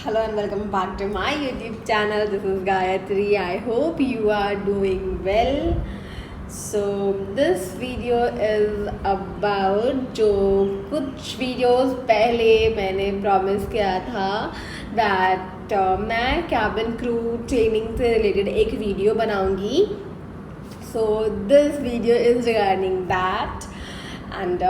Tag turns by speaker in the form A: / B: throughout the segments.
A: Hello and welcome back to my YouTube channel. This is Gayatri. I hope you are doing well. So this video is about जो कुछ videos पहले मैंने promise किया था that मैं cabin crew training से related एक video बनाऊंगी. So this video is regarding that. And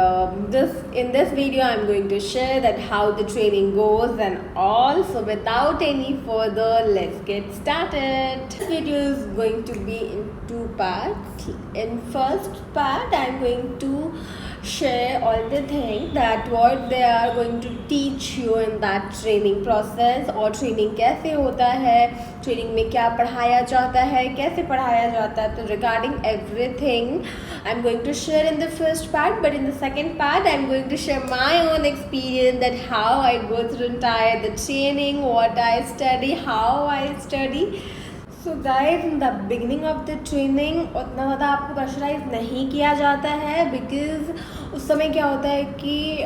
A: in this video I'm going to share that how the training goes and all. So without any further, let's get started. This video is going to be in two parts. In first part I'm going to share all the things that what they are going to teach you in that training process, और training कैसे होता है, training में क्या पढ़ाया जाता है, कैसे पढ़ाया जाता है. तो regarding everything I'm going to share in the first part, but in the second part I'm going to share my own experience, that how I go through entire the training, what I study, how I study. So guys, in the beginning of the training उतना ज़्यादा आपको pressurise नहीं किया जाता है, because उस समय क्या होता है कि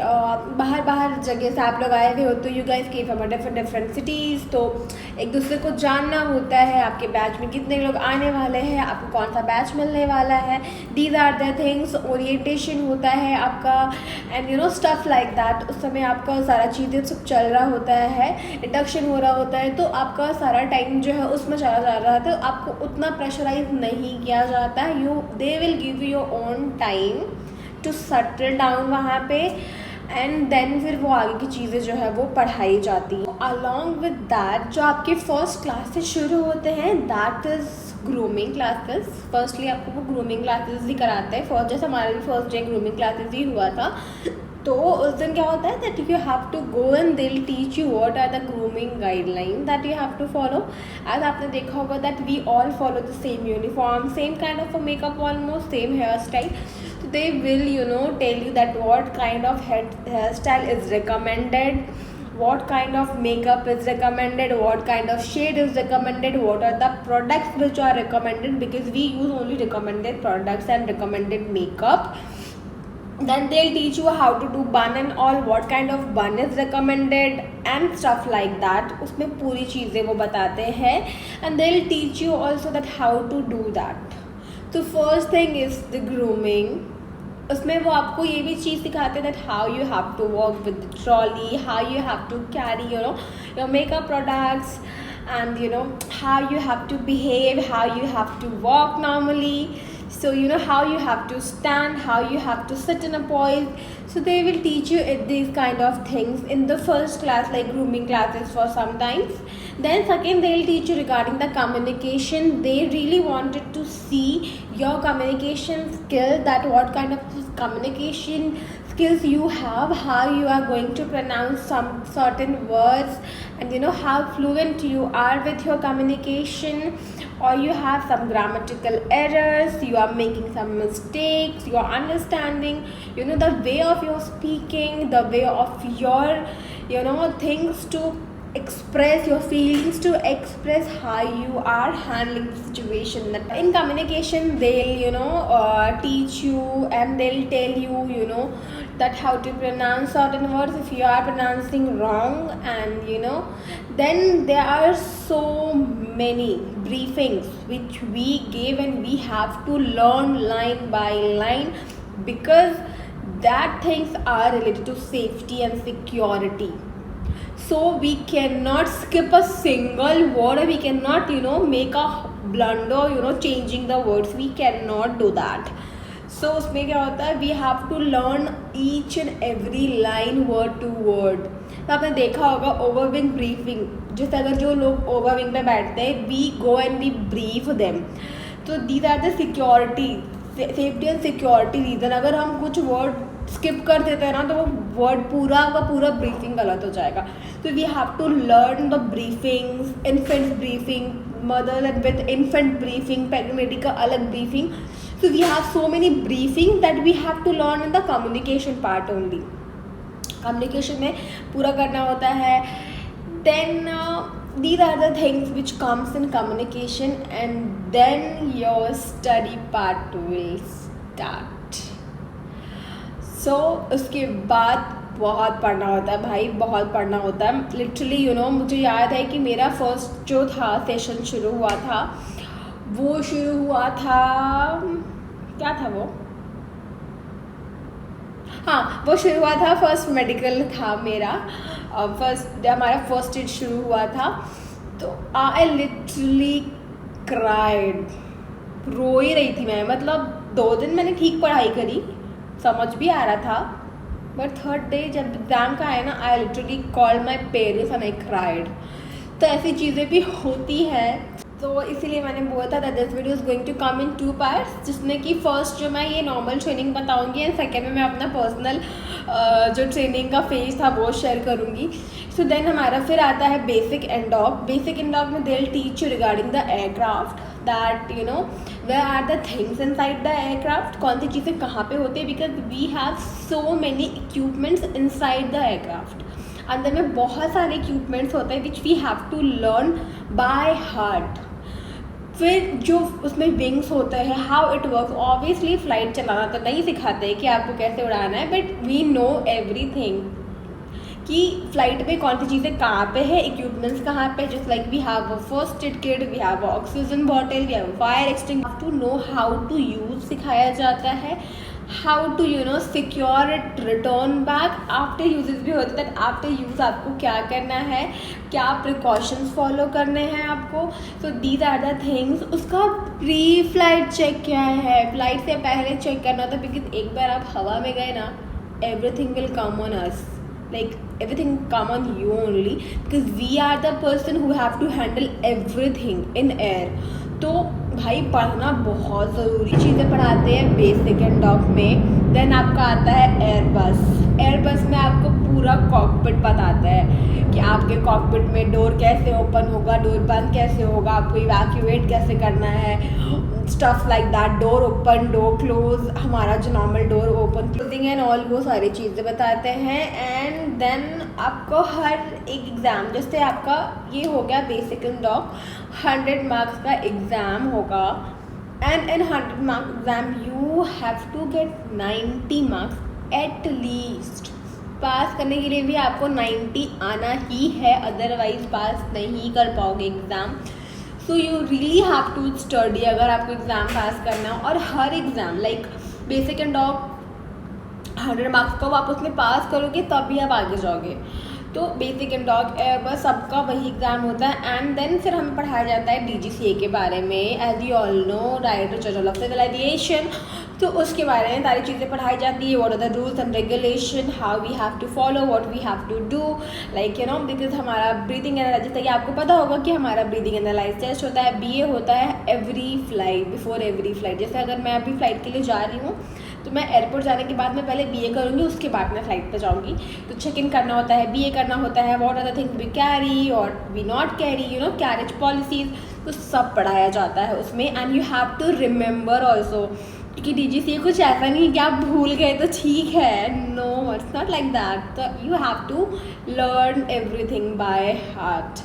A: बाहर जगह से आप लोग आए हुए हो, तो you guys came from different cities, तो एक दूसरे को जानना होता है. आपके बैच में कितने लोग आने वाले हैं, आपको कौन सा बैच मिलने वाला है, these are the things. Orientation होता है आपका and you know stuff like that. उस समय आपका सारा चीज़ें सब चल रहा होता है, इंडक्शन हो रहा होता है, तो आपका सारा टाइम जो है उसमें चला जा रहा है. तो आपको उतना प्रेशराइज नहीं किया जाता है. They will give you your own time to settle down वहाँ पे, एंड देन फिर वो आगे की चीज़ें जो है वो पढ़ाई जाती है. अलॉन्ग विद दैट जो आपके फर्स्ट क्लासेस शुरू होते हैं, that is grooming classes. Firstly आपको वो ग्रूमिंग क्लासेस ही कराते हैं. फर्स्ट जैसे हमारे भी फर्स्ट डे ग्रूमिंग क्लासेस ही हुआ था, तो उस दिन क्या होता है that you have to go and they will teach you what are the grooming guideline that you have to follow. As आपने देखा होगा that we all follow the same uniform, same kind of a makeup, almost same hair style. So they will tell you that what kind of hairstyle is recommended, what kind of makeup is recommended, what kind of shade is recommended, what are the products which are recommended, because we use only recommended products and recommended makeup. Then they'll teach you how to do bun and all, what kind of bun is recommended and stuff like that. उसमें पूरी चीज़ें वो बताते हैं, and they'll teach you also that how to do that. तो first thing is the grooming. उसमें वो आपको ये भी चीज़ सिखाते हैं that how you have to walk with the trolley, how you have to carry your makeup products, and how you have to behave, how you have to walk normally. So how you have to stand, how you have to sit in a pose. So they will teach you these kind of things in the first class, like grooming classes for sometimes. Then second, they'll teach you regarding the communication. They really wanted to see your communication skill, that what kind of communication skills you have, how you are going to pronounce some certain words, and how fluent you are with your communication, or you have some grammatical errors, you are making some mistakes, you are understanding the way of your speaking, the way of your things to express your feelings, to express how you are handling the situation. In communication they'll teach you and they'll tell you that how to pronounce certain words if you are pronouncing wrong. And then there are so many briefings which we give, and we have to learn line by line, because that things are related to safety and security. So we cannot skip a single word, or we cannot make a blunder changing the words. We cannot do that. So उसमें क्या होता है, we have to learn each and every line word to word. तो आपने देखा होगा ओवरविंग briefing, जैसे अगर जो लोग ओवरविंग पे बैठते हैं, we go and we brief them. तो these are the security, safety and security reason. अगर हम कुछ वर्ड स्किप कर देते हैं ना, तो वो वर्ड पूरा का पूरा ब्रीफिंग गलत हो जाएगा. तो we have to learn the briefings, infant briefing, mother and with infant briefing, pregnancy का अलग briefing. So we have so many briefings that we have to learn in the communication part only. Communication में पूरा करना होता है. Then these are the things which comes in communication, and then your study part will start. So उसके बाद बहुत पढ़ना होता है भाई, बहुत पढ़ना होता है लिटरली। मुझे याद है कि मेरा फर्स्ट जो था सेशन शुरू हुआ था, वो शुरू हुआ था, क्या था वो, हाँ वो शुरू हुआ था, फर्स्ट मेडिकल था मेरा, हमारा फर्स्ट एड शुरू हुआ था। तो आई लिटरली क्राइड, रो ही रही थी मैं। मतलब 2 दिन मैंने ठीक पढ़ाई करी, समझ भी आ रहा था, बट थर्ड डे जब एग्ज़ाम का आया ना, I literally call my parents and I cried. तो ऐसी चीज़ें भी होती है, तो इसीलिए मैंने बोला था that this video is going to come in 2 parts, जिसमें कि फर्स्ट जो मैं ये नॉर्मल ट्रेनिंग बताऊंगी एंड सेकेंड में मैं अपना पर्सनल जो ट्रेनिंग का फेज था वो शेयर करूंगी। सो देन हमारा फिर आता है basic indoc. Basic indoc में they will teach you regarding the aircraft, that where are the things inside the aircraft, कौन सी चीज़ें कहाँ पे होती है, because we have so many equipments inside the aircraft. अंदर में बहुत सारे इक्विपमेंट्स होते हैं which we have to learn by heart. फिर जो उसमें विंग्स होते हैं, how it work, obviously flight चलाना तो नहीं सिखाते हैं कि आपको कैसे उड़ाना है, बट वी नो एवरीथिंग कि फ़्लाइट में कौन सी चीज़ें कहाँ पे है, इक्विपमेंट्स कहाँ पे, just like we have a first aid kit, we have oxygen bottle, we have fire extinguisher, to know how to use सिखाया जाता है, how to secure it, return back after uses भी होता है, आफ्टर यूज़ आपको क्या करना है, क्या प्रिकॉशंस फॉलो करने हैं आपको। So these are the things. उसका प्री फ्लाइट चेक क्या है, फ्लाइट से पहले चेक करना होता है, बिकॉज एक बार आप हवा में गए ना, everything will come on us, like everything come on you only, because we are the person who have to handle everything in air. तो भाई पढ़ना बहुत ज़रूरी चीज़ें पढ़ाते हैं बेसिक एंड डॉग में। देन आपका आता है एयरबस। एयरबस में आपको पूरा कॉकपिट बताता है कि आपके कॉकपिट में डोर कैसे ओपन होगा, डोर बंद कैसे होगा, आपको इवैक्यूएट कैसे करना है, stuff like that, door open door close, हमारा जो normal door open closing and all, वो सारी चीज़ें बताते हैं। एंड देन आपको हर एक एग्ज़ाम, जैसे आपका ये हो गया बेसिक एंड डॉग, 100 मार्क्स का एग्ज़ाम होगा, and in 100 marks exam you have to get 90 marks at least. Pass करने के लिए भी आपको 90 आना ही है, अदरवाइज पास नहीं कर पाओगे exam. So you really have to study अगर आपको एग्ज़ाम पास करना है। और हर exam like basic indoc 100 marks को आप उसमें पास करोगे तभी आप आगे जाओगे। तो बेसिक एंड डॉग एयरबस सबका वही एग्ज़ाम होता है। एंड देन फिर हमें पढ़ाया जाता है DGCA के बारे में, as you all know, director general of civil aviation. तो उसके बारे में सारी चीज़ें पढ़ाई जाती है, what are the rules and regulation, how we have to follow, what we have to do, like because हमारा ब्रीदिंग एनालाइज, जैसे कि आपको पता होगा कि हमारा ब्रीदिंग एनालाइज टेस्ट होता है, BA होता है every flight, before every flight. जैसे अगर मैं अभी फ़्लाइट के लिए जा रही हूँ तो मैं एयरपोर्ट जाने के बाद मैं पहले BA करूँगी, उसके बाद मैं फ़्लाइट पर जाऊँगी। तो चेक इन करना होता है, BA करना होता है, what are the things we carry और we not carry, carriage policies, तो सब पढ़ाया जाता है उसमें। And you have to remember also, क्योंकि DGCA कुछ ऐसा नहीं कि आप भूल गए तो ठीक है, no it's not like that. तो you have to learn everything by heart.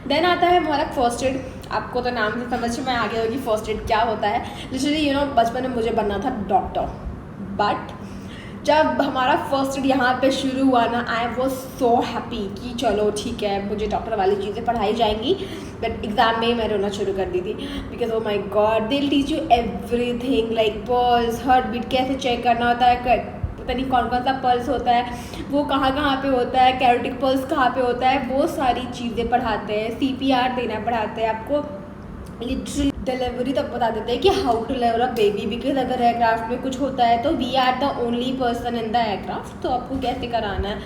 A: Then आता है हमारा फर्स्ट एड। आपको तो नाम से समझ में आ गया होगी फर्स्ट एड क्या होता है। लिटरली बचपन में मुझे बनना था डॉक्टर, बट जब हमारा फर्स्ट एड यहाँ पे शुरू हुआ ना, आई वॉज सो हैप्पी कि चलो ठीक है मुझे डॉक्टर वाली चीज़ें पढ़ाई जाएंगी। बट एग्ज़ाम में ही मैं रोना शुरू कर दी थी, because oh my God they will teach you everything, like pulse, heart beat कैसे चेक करना होता है, पता नहीं कौन कौन सा पल्स होता है, वो कहाँ कहाँ पे होता है, कैरोटिक पल्स कहाँ पे होता है, वो सारी चीज़ें पढ़ाते हैं। CPR देना पढ़ाते हैं आपको, लिटरली डिलीवरी तक बता देते हैं कि how to deliver a baby, because अगर एयरक्राफ्ट में कुछ होता है तो we are the only person in the aircraft, तो आपको कैसे कराना है।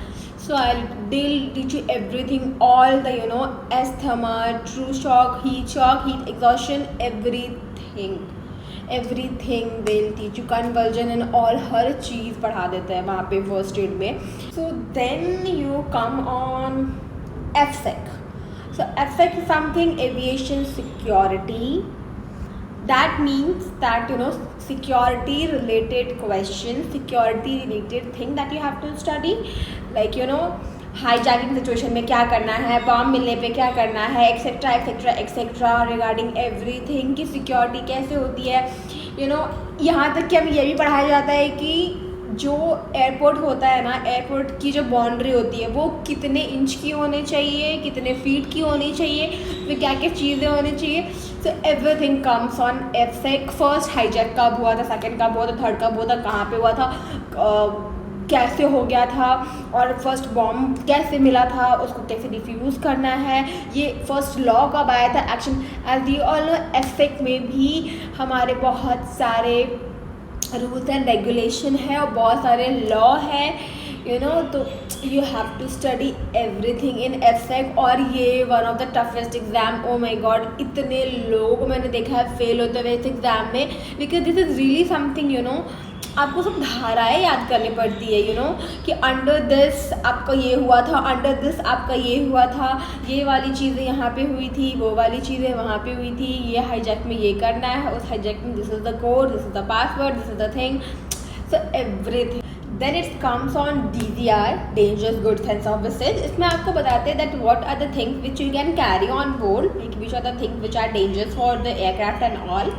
A: So I will teach you everything, all the asthma, true shock, heat exhaustion, everything they will teach you, conversion and all, हर चीज़ पढ़ा देते हैं वहाँ पे फर्स्ट एड में। So then you come on FSEC. So FSEC is something aviation security. That means that security related questions, security related thing that you have to study, like hijacking situation में क्या करना है, bomb मिलने पे क्या करना है, etcetera etcetera etcetera, regarding everything की सिक्योरिटी कैसे होती है। यहाँ तक कि हमें यह भी पढ़ाया जाता है कि जो एयरपोर्ट होता है ना, एयरपोर्ट की जो बाउंड्री होती है वो कितने इंच की होनी चाहिए, कितने फीट की होनी चाहिए, फिर क्या क्या चीज़ें होनी चाहिए। So everything comes on FSEC. First hijack कब हुआ था, सेकंड कब हुआ था, थर्ड कब हुआ था, कहाँ पे हुआ था, कैसे हो गया था, और फर्स्ट बॉम्ब कैसे मिला था, उसको कैसे डिफ्यूज़ करना है, ये फर्स्ट लॉ कब आया था action. As you all know FSEC में भी हमारे बहुत सारे रूल्स एंड रेगुलेशन है और बहुत सारे लॉ है, यू नो। तो you have to study everything in FSEC. और ये one of the toughest exam, oh my god, इतने लोगों को मैंने देखा है फेल होते हुए इस एग्ज़ाम में, because this is really something, you know. आपको सब धाराएं याद करनी पड़ती है, यू नो, कि अंडर दिस आपका ये हुआ था, अंडर दिस आपका ये हुआ था, ये वाली चीज़ें यहाँ पे हुई थी, वो वाली चीज़ें वहाँ पे हुई थी, ये हाईजैक में ये करना है, उस हाईजैक में this is the code, this is the password, this is the thing, so everything. Then it comes on DGR, dangerous goods and services. इसमें आपको बताते हैं that what are the things which you can carry on board, like which are the things which are dangerous for the aircraft and all.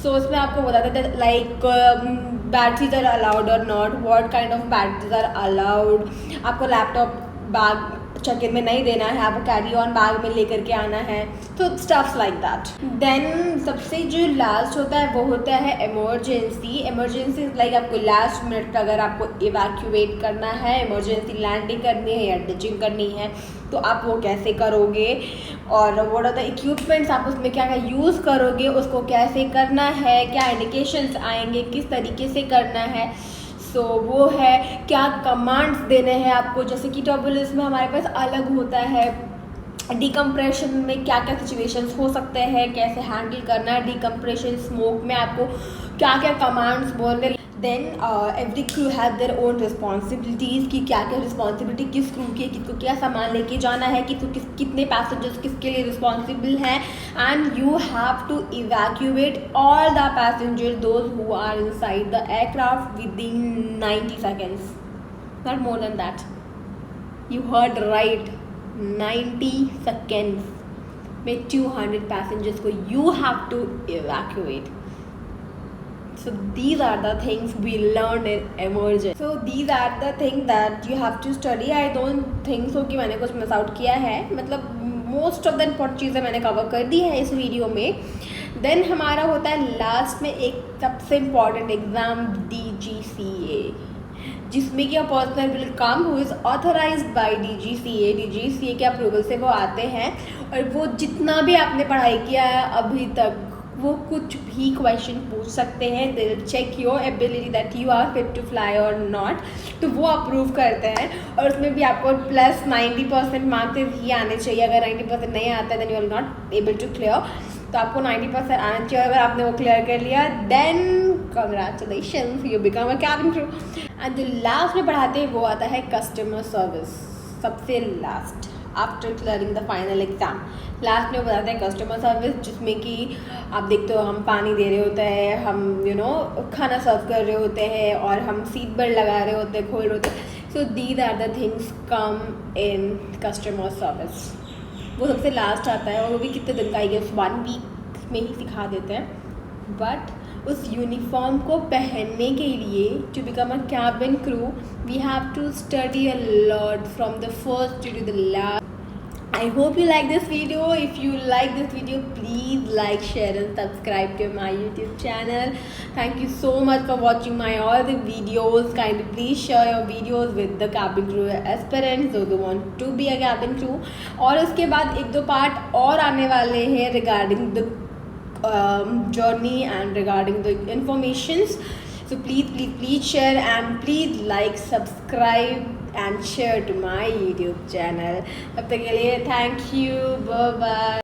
A: So उसमें आपको बताते हैं like batteries are allowed or not, what kind of batteries are allowed, आपको laptop bag check in में नहीं देना है, आपको कैरी ऑन बैग में लेकर के आना है, तो स्टफ्स लाइक दैट। देन सबसे जो लास्ट होता है वो होता है इमरजेंसी। इमरजेंसी लाइक आपको लास्ट मिनट अगर आपको इवैक्यूएट करना है, इमरजेंसी लैंडिंग करनी है या डिचिंग करनी है, तो आप वो कैसे करोगे, और व्हाट आर द इक्विपमेंट्स आप उसमें क्या क्या यूज़ करोगे, उसको कैसे करना है, क्या इंडिकेशंस आएंगे, किस तरीके से करना है। सो वो है, क्या कमांड्स देने हैं आपको, जैसे कि टर्बुलेंस में हमारे पास अलग होता है, डिकम्प्रेशन में क्या क्या सिचुएशंस हो सकते हैं, कैसे हैंडल करना है डिकम्प्रेशन, स्मोक में आपको क्या क्या कमांड्स बोलने। Then every crew have their own responsibilities, कि क्या क्या रिस्पॉन्सिबिलिटी किस क्रू की है, किसको क्या सामान लेके जाना है, कितने पैसेंजर्स किसके लिए रिस्पॉन्सिबल हैं, and you have to evacuate all the passenger those who are inside the aircraft within 90 seconds, not more than that. You heard right, 90 seconds में 200 पैसेंजर्स को you have to evacuate. So these are the things we learned in emergency. So these are the things that you have to study. I don't think so कि मैंने कुछ miss out किया है, मतलब most of the important चीज़ें मैंने cover कर दी है इस वीडियो में। देन हमारा होता है लास्ट में एक सबसे इम्पॉर्टेंट एग्ज़ाम, DGCA, जिसमें कि personal will come who is authorised bye DGCA। DGCA के अप्रूवल से वो आते हैं, और वो जितना भी आपने पढ़ाई किया है अभी तक, वो कुछ भी क्वेश्चन पूछ सकते हैं। They will check your ability that you are fit to fly और नॉट, तो वो अप्रूव करते हैं। और उसमें भी आपको प्लस 90% मार्क्स ही आने चाहिए। अगर 90% नहीं आता है then you are not able to clear, तो आपको 90% आना चाहिए। अगर आपने वो क्लियर कर लिया then congratulations, you become a cabin crew. And जो लास्ट में पढ़ाते हैं वो आता है कस्टमर सर्विस, सबसे last after clearing the final exam. Last में बताते हैं कस्टमर सर्विस, जिसमें कि आप देखते हो हम पानी दे रहे होते हैं, हम यू नो खाना सर्व कर रहे होते हैं, और हम सीट बेल्ट लगा रहे होते हैं, खोल रहे होते हैं। So these are the things come in customer service. वो सबसे लास्ट आता है, और वो भी कितने दिन का आएगा, उस 1 वीक में ही सिखा देते हैं। बट उस यूनिफॉर्म को पहनने के लिए, to become a cabin crew, we have to study a lot from the first to the last. I hope you like this video. If you like this video, please like, share and subscribe to my YouTube channel. Thank you so much for watching my all the videos. Kindly please share your videos with the cabin crew aspirants, those who want to be a cabin crew. और उसके बाद 1-2 part और आने वाले हैं regarding the journey and regarding the informations. So please share and please like, subscribe and share to my YouTube channel. तब तक के लिए thank you, bye bye.